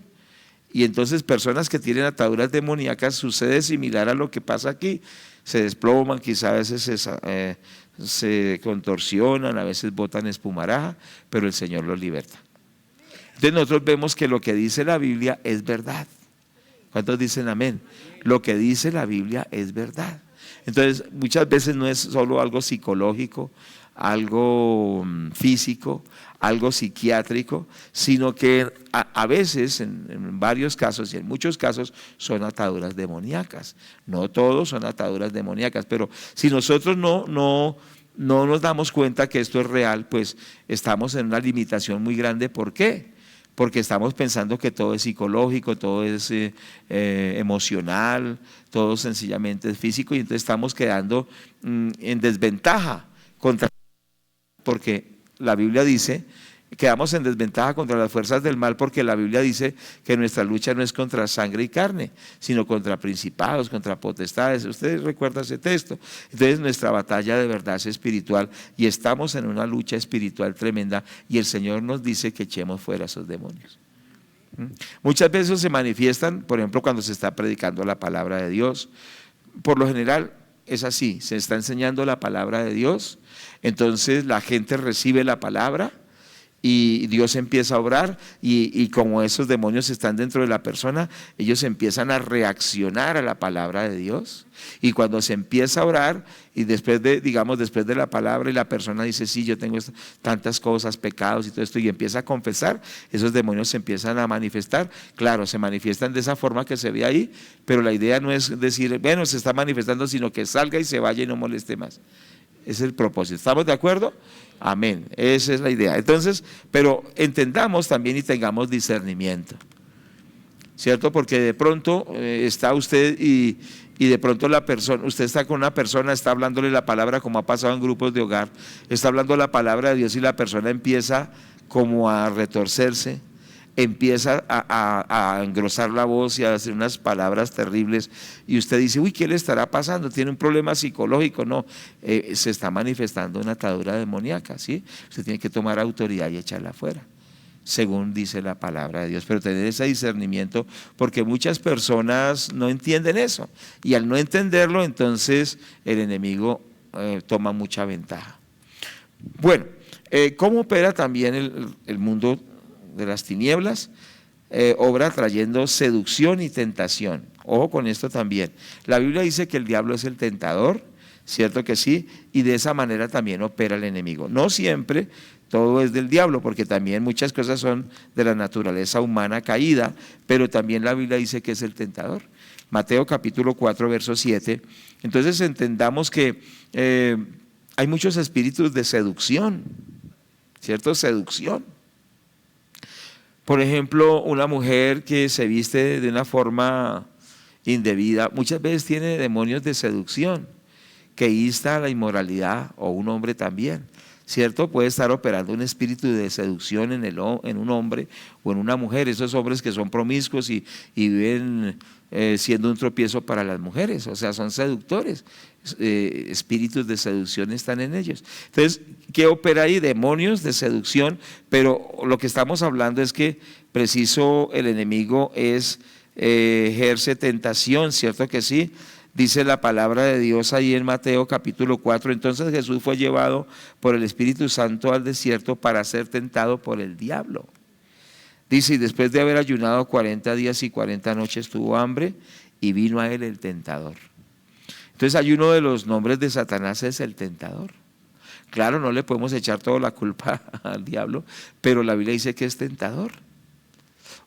y entonces personas que tienen ataduras demoníacas, sucede similar a lo que pasa aquí, se desploman, quizá a veces se contorsionan, a veces botan espumaraja, pero el Señor los liberta. Entonces nosotros vemos que lo que dice la Biblia es verdad. ¿Cuántos dicen amén? Lo que dice la Biblia es verdad. Entonces muchas veces no es solo algo psicológico, algo físico, algo psiquiátrico, sino que a veces, en varios casos y en muchos casos, son ataduras demoníacas. No todos son ataduras demoníacas, pero si nosotros no nos damos cuenta que esto es real, pues estamos en una limitación muy grande. ¿Por qué? Porque estamos pensando que todo es psicológico, todo es emocional, todo sencillamente es físico, y entonces estamos quedando en desventaja porque la Biblia dice, quedamos en desventaja contra las fuerzas del mal, porque la Biblia dice que nuestra lucha no es contra sangre y carne, sino contra principados, contra potestades. Ustedes recuerdan ese texto. Entonces nuestra batalla de verdad es espiritual, y estamos en una lucha espiritual tremenda, y el Señor nos dice que echemos fuera a esos demonios. Muchas veces se manifiestan, por ejemplo, cuando se está predicando la palabra de Dios. Por lo general es así, se está enseñando la palabra de Dios, entonces la gente recibe la palabra y Dios empieza a obrar, y como esos demonios están dentro de la persona, ellos empiezan a reaccionar a la palabra de Dios, y cuando se empieza a orar y después de la palabra, y la persona dice: sí, yo tengo tantas cosas, pecados y todo esto, y empieza a confesar, esos demonios se empiezan a manifestar. Claro, se manifiestan de esa forma que se ve ahí, pero la idea no es decir, bueno, se está manifestando, sino que salga y se vaya y no moleste más. Ese es el propósito. ¿Estamos de acuerdo? Amén. Esa es la idea. Entonces, pero entendamos también y tengamos discernimiento, ¿cierto? Porque de pronto está usted y de pronto usted está con una persona, está hablándole la palabra, como ha pasado en grupos de hogar, está hablando la palabra de Dios y la persona empieza como a retorcerse, empieza a engrosar la voz y a decir unas palabras terribles, y usted dice: uy, ¿qué le estará pasando? ¿Tiene un problema psicológico? No, se está manifestando una atadura demoníaca, ¿sí? Usted tiene que tomar autoridad y echarla afuera, según dice la palabra de Dios, pero tener ese discernimiento, porque muchas personas no entienden eso, y al no entenderlo, entonces el enemigo toma mucha ventaja. Bueno, ¿cómo opera también el mundo de las tinieblas? Obra trayendo seducción y tentación. Ojo con esto también. La Biblia dice que el diablo es el tentador, ¿cierto que sí? Y de esa manera también opera el enemigo. No siempre todo es del diablo, porque también muchas cosas son de la naturaleza humana caída, pero también la Biblia dice que es el tentador. Mateo capítulo 4, verso 7. Entonces entendamos que hay muchos espíritus de seducción, ¿cierto? Seducción. Por ejemplo, una mujer que se viste de una forma indebida, muchas veces tiene demonios de seducción que insta a la inmoralidad, o un hombre también, ¿cierto? Puede estar operando un espíritu de seducción en un hombre o en una mujer, esos hombres que son promiscuos y viven siendo un tropiezo para las mujeres, o sea, son seductores, espíritus de seducción están en ellos. Entonces, ¿qué opera ahí? Demonios de seducción, pero lo que estamos hablando es que preciso el enemigo ejerce tentación, ¿cierto que sí? Dice la palabra de Dios ahí en Mateo capítulo 4, entonces Jesús fue llevado por el Espíritu Santo al desierto para ser tentado por el diablo. Dice, y después de haber ayunado 40 días y 40 noches tuvo hambre y vino a él el tentador. Entonces hay uno de los nombres de Satanás, es el tentador. Claro, no le podemos echar toda la culpa al diablo, pero la Biblia dice que es tentador.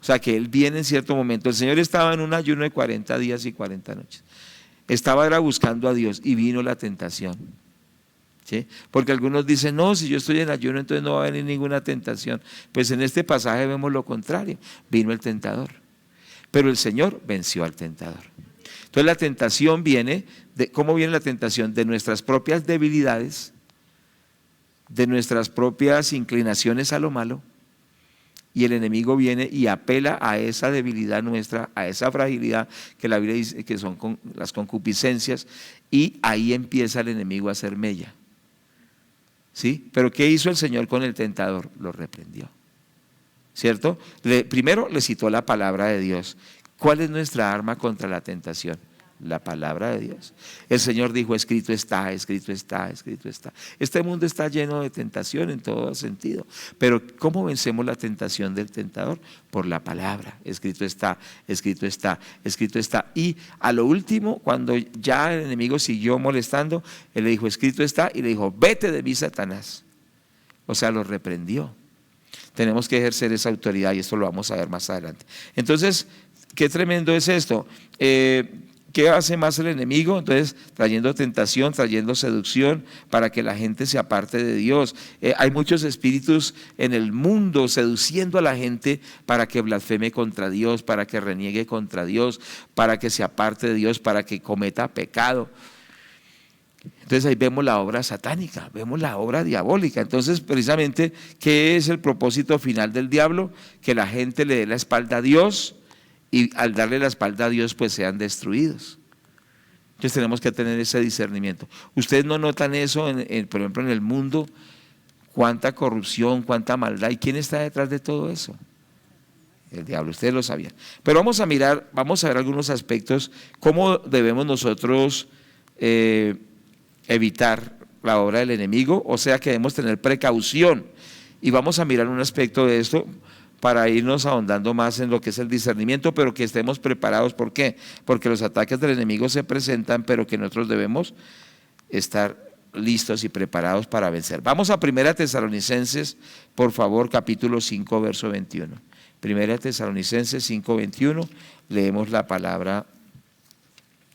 O sea que él viene en cierto momento. El Señor estaba en un ayuno de 40 días y 40 noches. Era buscando a Dios y vino la tentación, ¿sí? Porque algunos dicen, no, si yo estoy en ayuno entonces no va a venir ninguna tentación. Pues en este pasaje vemos lo contrario, vino el tentador, pero el Señor venció al tentador. Entonces la tentación viene, ¿cómo viene la tentación? De nuestras propias debilidades, de nuestras propias inclinaciones a lo malo. Y el enemigo viene y apela a esa debilidad nuestra, a esa fragilidad que la Biblia dice que son las concupiscencias, y ahí empieza el enemigo a hacer mella. ¿Sí? Pero ¿qué hizo el Señor con el tentador? Lo reprendió, ¿cierto? Primero le citó la palabra de Dios. ¿Cuál es nuestra arma contra la tentación? La palabra de Dios. El Señor dijo, escrito está, escrito está, escrito está. Este mundo está lleno de tentación en todo sentido, pero ¿cómo vencemos la tentación del tentador? Por la palabra, escrito está, escrito está, escrito está. Y a lo último, cuando ya el enemigo siguió molestando, él le dijo, escrito está, y le dijo, vete de mí, Satanás. O sea, lo reprendió. Tenemos que ejercer esa autoridad y esto lo vamos a ver más adelante. Entonces, qué tremendo es esto. ¿Qué hace más el enemigo? Entonces, trayendo tentación, trayendo seducción para que la gente se aparte de Dios. Hay muchos espíritus en el mundo seduciendo a la gente para que blasfeme contra Dios, para que reniegue contra Dios, para que se aparte de Dios, para que cometa pecado. Entonces ahí vemos la obra satánica, vemos la obra diabólica. Entonces, precisamente, ¿qué es el propósito final del diablo? Que la gente le dé la espalda a Dios, y al darle la espalda a Dios pues sean destruidos. Entonces tenemos que tener ese discernimiento. ¿Ustedes no notan eso, por ejemplo, en el mundo? Cuánta corrupción, cuánta maldad. ¿Y quién está detrás de todo eso? El diablo, ustedes lo sabían. Pero vamos a ver algunos aspectos, cómo debemos nosotros evitar la obra del enemigo, o sea que debemos tener precaución. Y vamos a mirar un aspecto de esto para irnos ahondando más en lo que es el discernimiento, pero que estemos preparados. ¿Por qué? Porque los ataques del enemigo se presentan, pero que nosotros debemos estar listos y preparados para vencer. Vamos a 1 Tesalonicenses, por favor, capítulo 5, verso 21. 1 Tesalonicenses 5, 21, leemos la palabra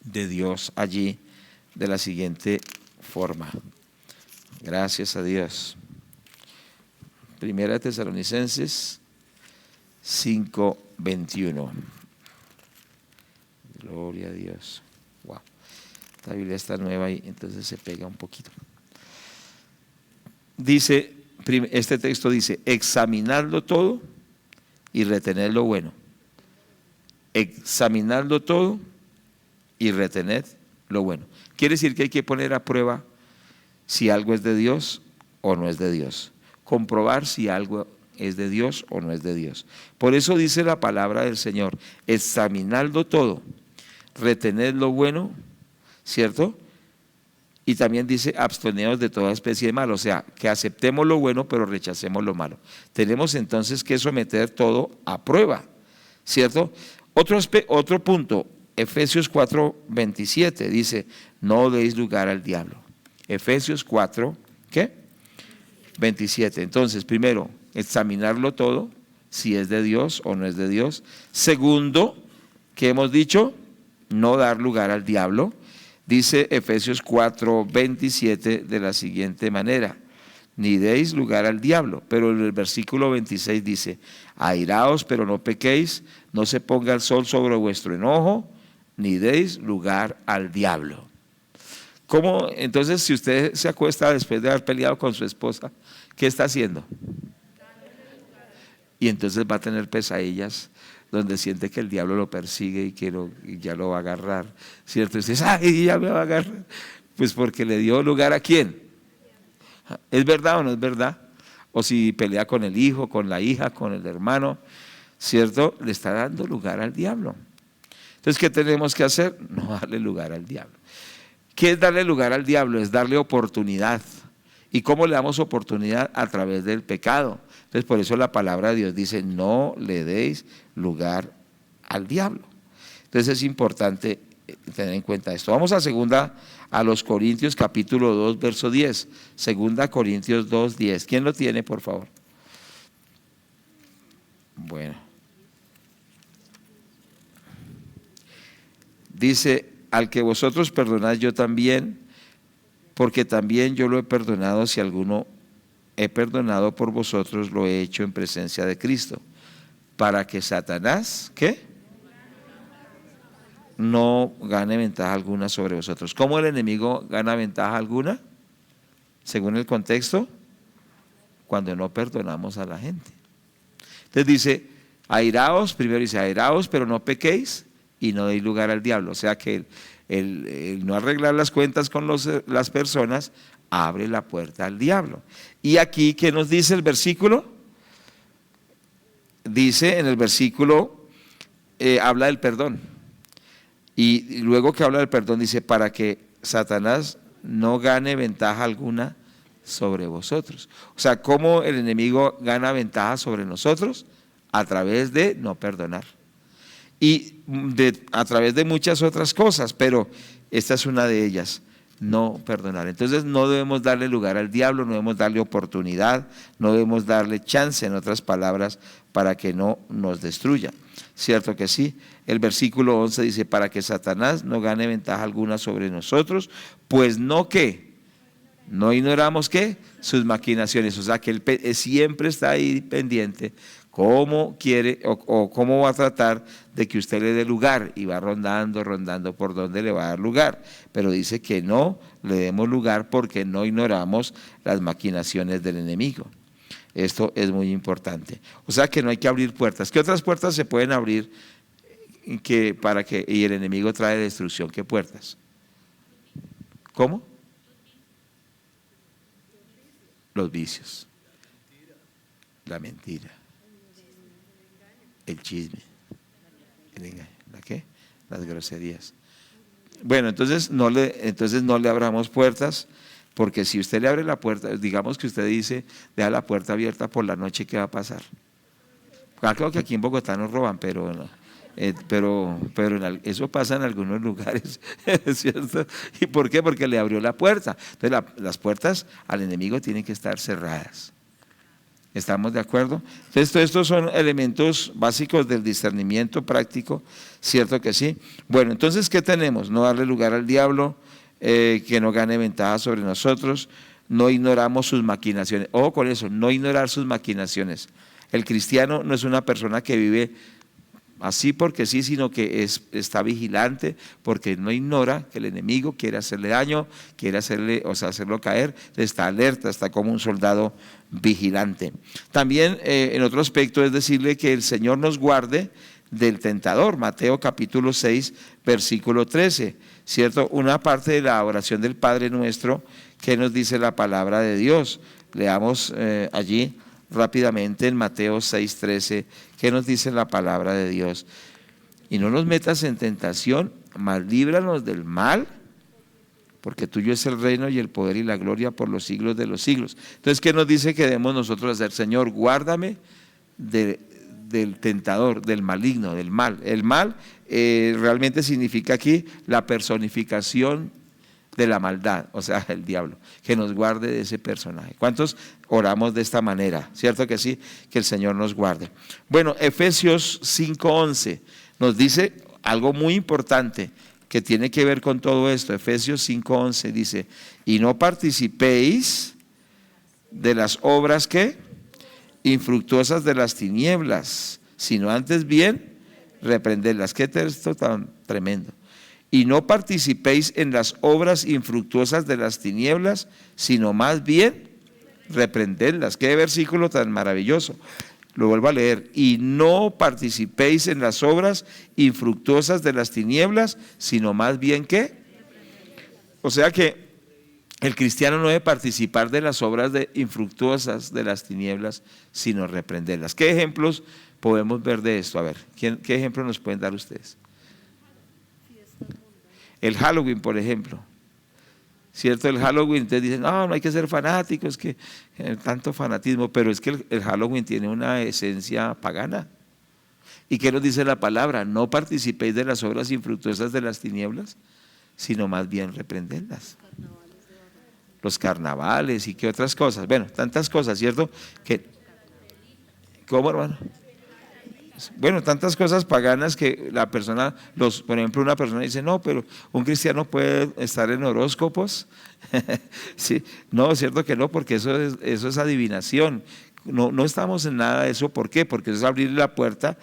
de Dios allí de la siguiente forma. Gracias a Dios. 1 Tesalonicenses 5:21. Gloria a Dios. Wow. Esta Biblia está nueva y entonces se pega un poquito. Dice, este texto dice, examinadlo todo y retened lo bueno. Examinadlo todo y retened lo bueno. Quiere decir que hay que poner a prueba si algo es de Dios o no es de Dios. Comprobar si algo es de Dios o no es de Dios. Por eso dice la palabra del Señor, examinadlo todo, retened lo bueno, ¿cierto? Y también dice, absteneos de toda especie de mal, o sea, que aceptemos lo bueno pero rechacemos lo malo. Tenemos entonces que someter todo a prueba, ¿cierto? Otro punto, Efesios 4:27 dice, no deis lugar al diablo. Efesios 4, ¿qué? 27. Entonces, primero, examinarlo todo, si es de Dios o no es de Dios. Segundo, ¿qué hemos dicho? No dar lugar al diablo. Dice Efesios 4:27 de la siguiente manera, ni deis lugar al diablo. Pero en el versículo 26 dice, airaos pero no pequéis, no se ponga el sol sobre vuestro enojo, ni deis lugar al diablo. ¿Cómo? Entonces, si usted se acuesta después de haber peleado con su esposa, ¿qué está haciendo? Y entonces va a tener pesadillas donde siente que el diablo lo persigue y ya lo va a agarrar, ¿cierto? Y dice, ¡ay, ya me va a agarrar! Pues porque le dio lugar ¿a quién? ¿Es verdad o no es verdad? O si pelea con el hijo, con la hija, con el hermano, ¿cierto? Le está dando lugar al diablo. Entonces, ¿qué tenemos que hacer? No darle lugar al diablo. ¿Qué es darle lugar al diablo? Es darle oportunidad. ¿Y cómo le damos oportunidad? A través del pecado. Entonces, por eso la palabra de Dios dice, no le deis lugar al diablo. Entonces, es importante tener en cuenta esto. Vamos a los Corintios capítulo 2, verso 10. Segunda Corintios 2, 10. ¿Quién lo tiene, por favor? Bueno. Dice, al que vosotros perdonáis yo también, porque también yo lo he perdonado, si alguno he perdonado por vosotros, lo he hecho en presencia de Cristo, para que Satanás, ¿qué? No gane ventaja alguna sobre vosotros. ¿Cómo el enemigo gana ventaja alguna? Según el contexto, cuando no perdonamos a la gente. Entonces dice, airaos, primero dice, airaos, pero no pequéis y no deis lugar al diablo. O sea que el no arreglar las cuentas con las personas abre la puerta al diablo. Y aquí, ¿qué nos dice el versículo? Dice en el versículo, habla del perdón. Y luego que habla del perdón dice, para que Satanás no gane ventaja alguna sobre vosotros. O sea, ¿cómo el enemigo gana ventaja sobre nosotros? A través de no perdonar. Y a través de muchas otras cosas, pero esta es una de ellas, no perdonar. Entonces no debemos darle lugar al diablo, no debemos darle oportunidad, no debemos darle chance, en otras palabras, para que no nos destruya. ¿Cierto que sí? El versículo 11 dice, para que Satanás no gane ventaja alguna sobre nosotros, pues no ¿qué? No ignoramos ¿qué? Sus maquinaciones. O sea que él siempre está ahí pendiente cómo quiere o cómo va a tratar de que usted le dé lugar, y va rondando por donde le va a dar lugar, pero dice que no le demos lugar porque no ignoramos las maquinaciones del enemigo. Esto es muy importante. O sea que no hay que abrir puertas. ¿Qué otras puertas se pueden abrir y el enemigo trae destrucción? ¿Qué puertas? ¿Cómo? Los vicios, la mentira, el chisme, el engaño, ¿la qué? Las groserías. Bueno, entonces no le abramos puertas, porque si usted le abre la puerta, digamos que usted dice, deja la puerta abierta por la noche, ¿qué va a pasar? Claro que aquí en Bogotá nos roban, pero eso pasa en algunos lugares, ¿cierto? ¿Y por qué? Porque le abrió la puerta. Entonces las puertas al enemigo tienen que estar cerradas. ¿Estamos de acuerdo? Entonces, estos son elementos básicos del discernimiento práctico, ¿cierto que sí? Bueno, entonces, ¿qué tenemos? No darle lugar al diablo, que no gane ventaja sobre nosotros, no ignoramos sus maquinaciones. Ojo con eso, no ignorar sus maquinaciones. El cristiano no es una persona que vive así porque sí, sino que está vigilante, porque no ignora que el enemigo quiere hacerle daño, quiere hacerlo caer, está alerta, está como un soldado vigilante. También en otro aspecto es decirle que el Señor nos guarde del tentador. Mateo capítulo 6, versículo 13, ¿cierto? Una parte de la oración del Padre Nuestro que nos dice la palabra de Dios. Leamos allí rápidamente en Mateo 6, 13, ¿qué nos dice la palabra de Dios? Y no nos metas en tentación, mas líbranos del mal, porque tuyo es el reino y el poder y la gloria por los siglos de los siglos. Entonces, ¿qué nos dice que debemos nosotros hacer? Señor, guárdame del tentador, del maligno, del mal. El mal realmente significa aquí la personificación de la maldad, o sea, el diablo, que nos guarde de ese personaje. ¿Cuántos oramos de esta manera? ¿Cierto que sí? Que el Señor nos guarde. Bueno, Efesios 5:11 nos dice algo muy importante que tiene que ver con todo esto. Efesios 5:11 dice, y no participéis de las obras que infructuosas de las tinieblas, sino antes bien reprenderlas. Qué texto tan tremendo. Y no participéis en las obras infructuosas de las tinieblas, sino más bien reprenderlas. Qué versículo tan maravilloso. Lo vuelvo a leer. Y no participéis en las obras infructuosas de las tinieblas, sino más bien ¿qué? O sea que el cristiano no debe participar de las obras infructuosas de las tinieblas, sino reprenderlas. ¿Qué ejemplos podemos ver de esto? A ver, ¿qué ejemplos nos pueden dar ustedes? El Halloween, por ejemplo. ¿Cierto? El Halloween, ustedes dicen, no hay que ser fanáticos, que tanto fanatismo, pero es que el Halloween tiene una esencia pagana. ¿Y qué nos dice la palabra? No participéis de las obras infructuosas de las tinieblas, sino más bien reprenderlas. Los carnavales y qué otras cosas. Bueno, tantas cosas, ¿cierto? ¿Cómo, hermano? Bueno, tantas cosas paganas que la persona, por ejemplo, una persona dice, no, pero un cristiano puede estar en horóscopos. Sí, no, es cierto que no, porque eso es adivinación. No estamos en nada de eso. ¿Por qué? Porque eso es abrir la puerta,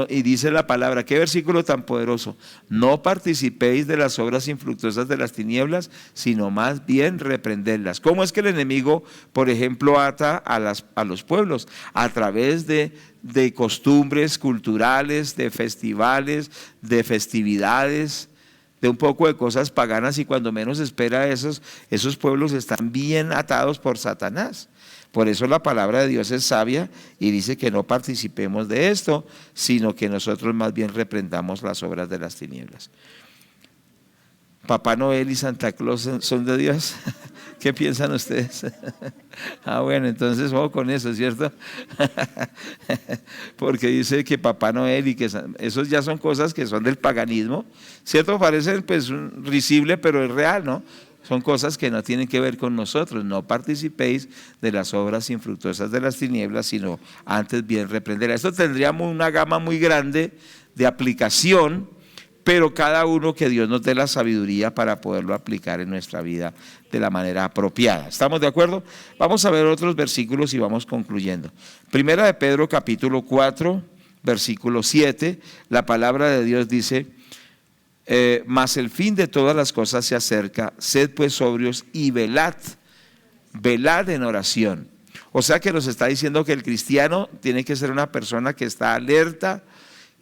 y dice la palabra, qué versículo tan poderoso, no participéis de las obras infructuosas de las tinieblas, sino más bien reprenderlas. ¿Cómo es que el enemigo, por ejemplo, ata a los pueblos? A través de costumbres culturales, de festivales, de festividades, de un poco de cosas paganas, y cuando menos espera esos pueblos están bien atados por Satanás. Por eso la palabra de Dios es sabia y dice que no participemos de esto, sino que nosotros más bien reprendamos las obras de las tinieblas. ¿Papá Noel y Santa Claus son de Dios? ¿Qué piensan ustedes? Bueno, entonces ojo con eso, ¿cierto? Porque dice que Papá Noel y que esos ya son cosas que son del paganismo, ¿cierto? Parecen pues risible, pero es real, ¿no? Son cosas que no tienen que ver con nosotros. No participéis de las obras infructuosas de las tinieblas, sino antes bien reprenderlas. Esto tendríamos una gama muy grande de aplicación, pero cada uno que Dios nos dé la sabiduría para poderlo aplicar en nuestra vida de la manera apropiada. ¿Estamos de acuerdo? Vamos a ver otros versículos y vamos concluyendo. Primera de Pedro capítulo 4, versículo 7, la palabra de Dios dice, mas el fin de todas las cosas se acerca, sed pues sobrios y velad en oración. O sea que nos está diciendo que el cristiano tiene que ser una persona que está alerta,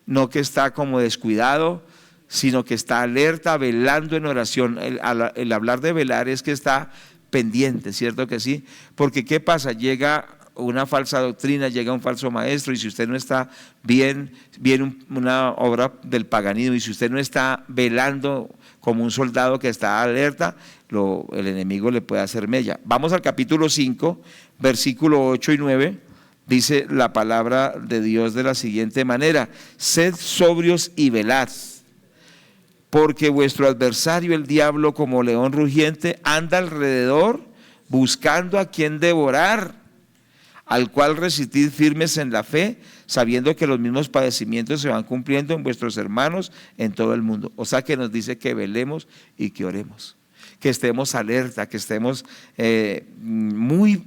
no que está como descuidado, sino que está alerta, velando en oración. El hablar de velar es que está pendiente, ¿cierto que sí? Porque ¿qué pasa? Llega una falsa doctrina, llega un falso maestro, y si usted no está bien, viene una obra del paganismo, y si usted no está velando como un soldado que está alerta, el enemigo le puede hacer mella. Vamos al capítulo 5, versículo 8 y 9, dice la palabra de Dios de la siguiente manera, sed sobrios y velad, porque vuestro adversario el diablo como león rugiente anda alrededor buscando a quien devorar, al cual resistid firmes en la fe, sabiendo que los mismos padecimientos se van cumpliendo en vuestros hermanos en todo el mundo. O sea que nos dice que velemos y que oremos, que estemos alerta, que estemos muy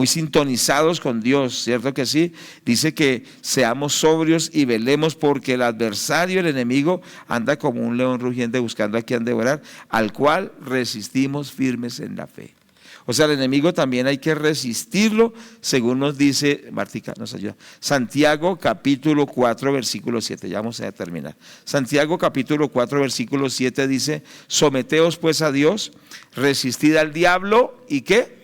sintonizados con Dios, ¿cierto que sí? Dice que seamos sobrios y velemos, porque el adversario, el enemigo, anda como un león rugiente buscando a quien devorar, al cual resistimos firmes en la fe. O sea, el enemigo también hay que resistirlo, según nos dice, Martica nos ayuda, Santiago capítulo 4 versículo 7, ya vamos a terminar. Santiago capítulo 4 versículo 7 dice, someteos pues a Dios, resistid al diablo, ¿y qué?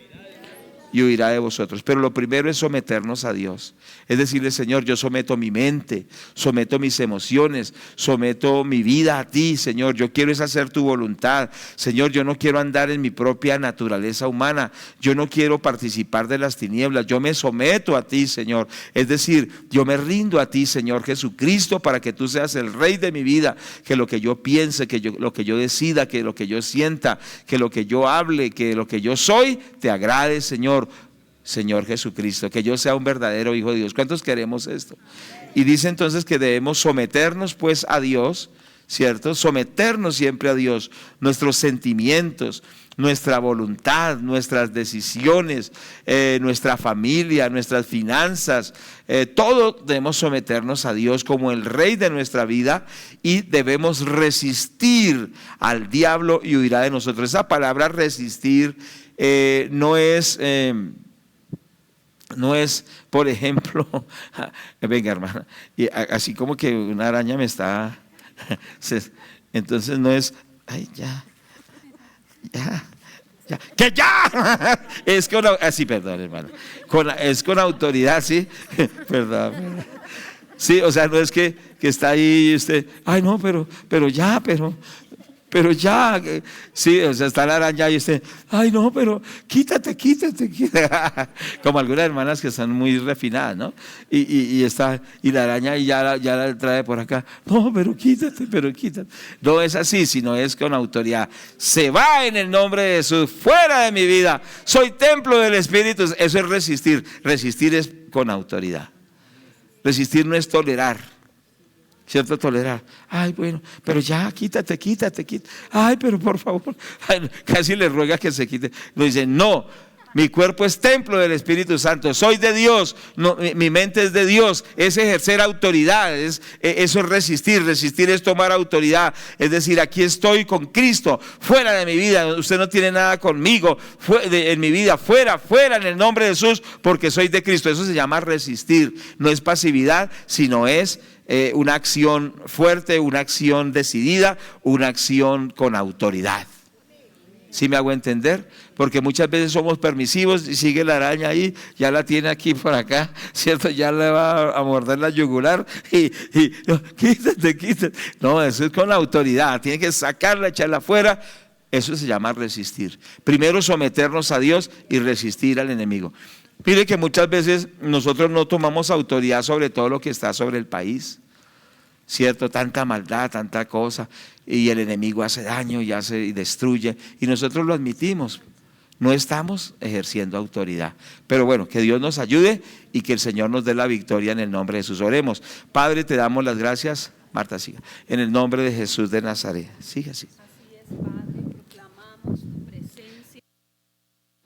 Y huirá de vosotros. Pero lo primero es someternos a Dios. Es decirle, Señor, yo someto mi mente, someto mis emociones, someto mi vida a ti, Señor. Yo quiero es hacer tu voluntad. Señor, yo no quiero andar en mi propia naturaleza humana. Yo no quiero participar de las tinieblas. Yo me someto a ti, Señor. Es decir, yo me rindo a ti, Señor Jesucristo, para que tú seas el Rey de mi vida. Que lo que yo piense, lo que yo decida, que lo que yo sienta, que lo que yo hable, que lo que yo soy, te agrade, Señor. Señor Jesucristo, que yo sea un verdadero hijo de Dios. ¿Cuántos queremos esto? Y dice entonces que debemos someternos pues a Dios, ¿cierto? Someternos siempre a Dios, nuestros sentimientos, nuestra voluntad, nuestras decisiones, nuestra familia, nuestras finanzas, todo debemos someternos a Dios como el Rey de nuestra vida, y debemos resistir al diablo y huirá de nosotros. Esa palabra resistir no es, por ejemplo, venga hermana, y así como que una araña me está, entonces no es, ay ya, que ya, es con, así, perdón hermano, es con autoridad, sí, perdón, sí, o sea, no es que está ahí usted, ay no, pero ya, sí, o sea, está la araña y usted, ay no, pero quítate. Como algunas hermanas que están muy refinadas, ¿no? Y la araña y ya la trae por acá, no, pero quítate. No es así, sino es con autoridad. Se va en el nombre de Jesús, fuera de mi vida, soy templo del Espíritu. Eso es resistir. Resistir es con autoridad. Resistir no es tolerar. ¿Cierto? Tolerar. Ay, bueno, pero ya, quítate. Ay, pero por favor. Ay, casi le ruega que se quite. Lo dice, no, mi cuerpo es templo del Espíritu Santo. Soy de Dios, no, mi mente es de Dios. Es ejercer autoridad, eso es resistir. Resistir es tomar autoridad. Es decir, aquí estoy con Cristo, fuera de mi vida. Usted no tiene nada conmigo en mi vida. Fuera en el nombre de Jesús, porque soy de Cristo. Eso se llama resistir. No es pasividad, sino es una acción fuerte, una acción decidida, una acción con autoridad. ¿Sí me hago entender? Porque muchas veces somos permisivos y sigue la araña ahí, ya la tiene aquí por acá, ¿cierto? Ya le va a morder la yugular y no, quítate. No, eso es con autoridad, tiene que sacarla, echarla afuera. Eso se llama resistir. Primero someternos a Dios y resistir al enemigo. Mire que muchas veces nosotros no tomamos autoridad sobre todo lo que está sobre el país, ¿cierto? Tanta maldad, tanta cosa, y el enemigo hace daño y destruye, y nosotros lo admitimos. No estamos ejerciendo autoridad. Pero bueno, que Dios nos ayude y que el Señor nos dé la victoria en el nombre de Jesús. Oremos. Padre, te damos las gracias. Marta, siga. En el nombre de Jesús de Nazaret. Siga así. Así es, Padre, proclamamos tu presencia.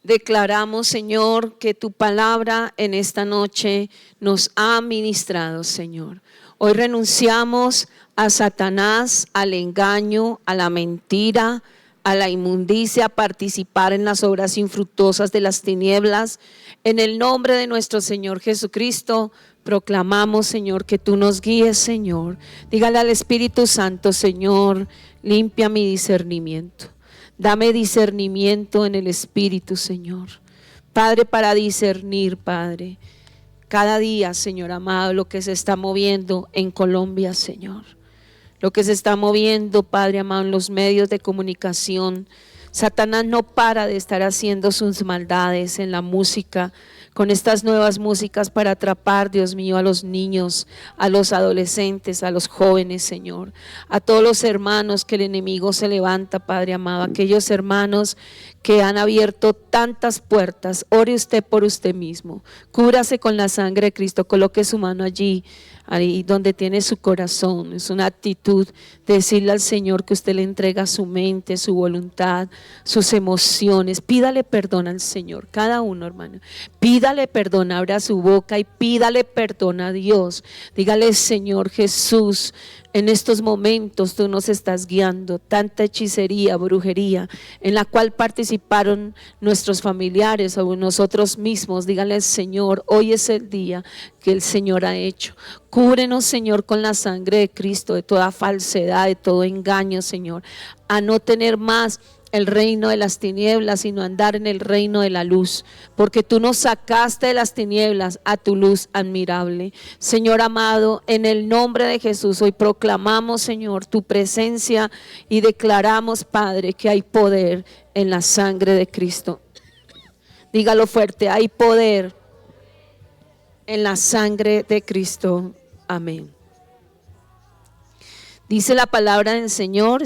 Declaramos, Señor, que tu palabra en esta noche nos ha ministrado, Señor. Hoy renunciamos a Satanás, al engaño, a la mentira, a la inmundicia, a participar en las obras infructuosas de las tinieblas. En el nombre de nuestro Señor Jesucristo, proclamamos, Señor, que tú nos guíes, Señor. Dígale al Espíritu Santo, Señor, limpia mi discernimiento. Dame discernimiento en el Espíritu, Señor. Padre, para discernir, Padre, cada día, Señor amado, lo que se está moviendo en Colombia, Señor. Lo que se está moviendo, Padre amado, en los medios de comunicación. Satanás no para de estar haciendo sus maldades en la música, con estas nuevas músicas para atrapar, Dios mío, a los niños, a los adolescentes, a los jóvenes, Señor, a todos los hermanos que el enemigo se levanta, Padre amado, aquellos hermanos que han abierto tantas puertas. Ore usted por usted mismo, cúbrase con la sangre de Cristo, coloque su mano allí, ahí donde tiene su corazón. Es una actitud de decirle al Señor que usted le entrega su mente, su voluntad, sus emociones. Pídale perdón al Señor, cada uno, hermano. Pídale perdón, abra su boca y pídale perdón a Dios. Dígale: Señor Jesús, en estos momentos tú nos estás guiando, tanta hechicería, brujería, en la cual participaron nuestros familiares o nosotros mismos. Dígale: Señor, hoy es el día que el Señor ha hecho. Cúbrenos, Señor, con la sangre de Cristo, de toda falsedad, de todo engaño, Señor, a no tener más el reino de las tinieblas, sino andar en el reino de la luz, porque tú nos sacaste de las tinieblas a tu luz admirable. Señor amado, en el nombre de Jesús, hoy proclamamos, Señor, tu presencia y declaramos, Padre, que hay poder en la sangre de Cristo. Dígalo fuerte, hay poder en la sangre de Cristo. Amén. Dice la palabra del Señor.